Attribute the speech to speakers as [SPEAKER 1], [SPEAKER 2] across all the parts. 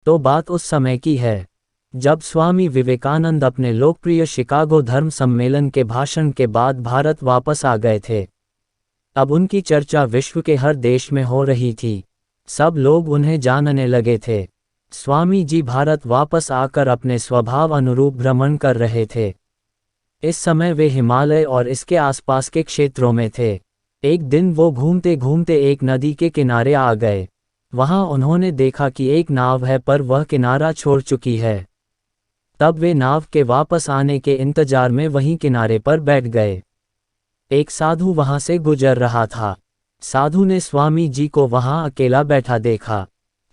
[SPEAKER 1] तो बात उस समय की है जब स्वामी विवेकानंद अपने लोकप्रिय शिकागो धर्म सम्मेलन के भाषण के बाद भारत वापस आ गए थे। अब उनकी चर्चा विश्व के हर देश में हो रही थी। सब लोग उन्हें जानने लगे थे। स्वामी जी भारत वापस आकर अपने स्वभाव अनुरूप भ्रमण कर रहे थे। इस समय वे हिमालय और इसके आसपास के क्षेत्रों में थे। एक दिन वो घूमते घूमते एक नदी के किनारे आ गए। वहां उन्होंने देखा कि एक नाव है पर वह किनारा छोड़ चुकी है। तब वे नाव के वापस आने के इंतजार में वहीं किनारे पर बैठ गए। एक साधु वहां से गुजर रहा था। साधु ने स्वामी जी को वहां अकेला बैठा देखा,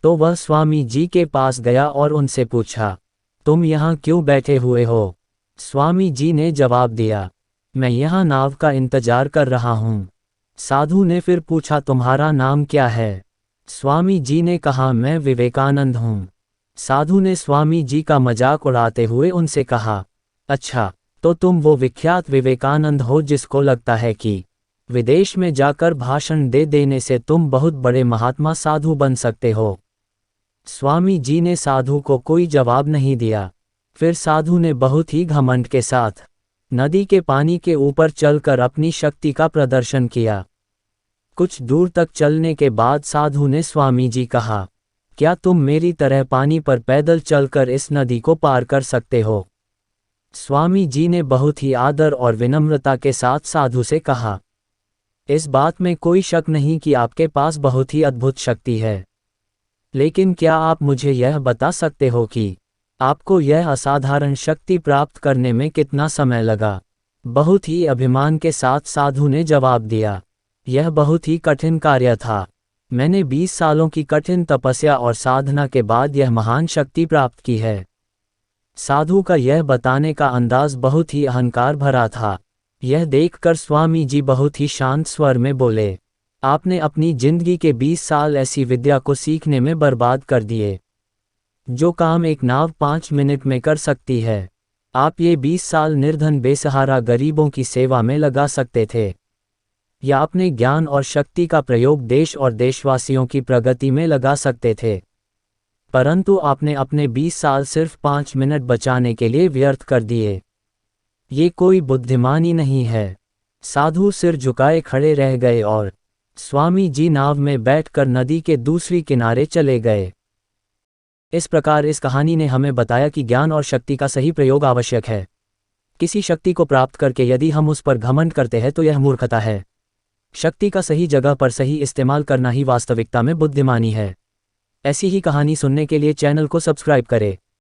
[SPEAKER 1] तो वह स्वामी जी के पास गया और उनसे पूछा, तुम यहाँ क्यों बैठे हुए हो? स्वामी जी ने जवाब दिया, मैं यहाँ नाव का इंतजार कर रहा हूँ। साधु ने फिर पूछा, तुम्हारा नाम क्या है? स्वामी जी ने कहा, मैं विवेकानंद हूँ। साधु ने स्वामी जी का मजाक उड़ाते हुए उनसे कहा, अच्छा, तो तुम वो विख्यात विवेकानंद हो जिसको लगता है कि विदेश में जाकर भाषण दे देने से तुम बहुत बड़े महात्मा साधु बन सकते हो। स्वामी जी ने साधु को कोई जवाब नहीं दिया। फिर साधु ने बहुत ही घमंड के साथ नदी के पानी के ऊपर चलकर अपनी शक्ति का प्रदर्शन किया। कुछ दूर तक चलने के बाद साधु ने स्वामी जी कहा, क्या तुम मेरी तरह पानी पर पैदल चलकर इस नदी को पार कर सकते हो? स्वामी जी ने बहुत ही आदर और विनम्रता के साथ साधु से कहा, इस बात में कोई शक नहीं कि आपके पास बहुत ही अद्भुत शक्ति है, लेकिन क्या आप मुझे यह बता सकते हो कि आपको यह असाधारण शक्ति प्राप्त करने में कितना समय लगा? बहुत ही अभिमान के साथ साधु ने जवाब दिया, यह बहुत ही कठिन कार्य था। मैंने 20 सालों की कठिन तपस्या और साधना के बाद यह महान शक्ति प्राप्त की है। साधु का यह बताने का अंदाज बहुत ही अहंकार भरा था। यह देखकर स्वामी जी बहुत ही शांत स्वर में बोले, आपने अपनी जिंदगी के 20 साल ऐसी विद्या को सीखने में बर्बाद कर दिए, जो काम एक नाव 5 मिनट में कर सकती है। आप ये 20 साल निर्धन बेसहारा गरीबों की सेवा में लगा सकते थे, या अपने ज्ञान और शक्ति का प्रयोग देश और देशवासियों की प्रगति में लगा सकते थे, परंतु आपने अपने 20 साल सिर्फ 5 मिनट बचाने के लिए व्यर्थ कर दिए। ये कोई बुद्धिमानी नहीं है। साधु सिर झुकाए खड़े रह गए और स्वामी जी नाव में बैठकर नदी के दूसरी किनारे चले गए। इस प्रकार इस कहानी ने हमें बताया कि ज्ञान और शक्ति का सही प्रयोग आवश्यक है। किसी शक्ति को प्राप्त करके यदि हम उस पर घमंड करते हैं तो यह मूर्खता है। शक्ति का सही जगह पर सही इस्तेमाल करना ही वास्तविकता में बुद्धिमानी है। ऐसी ही कहानी सुनने के लिए चैनल को सब्सक्राइब करें।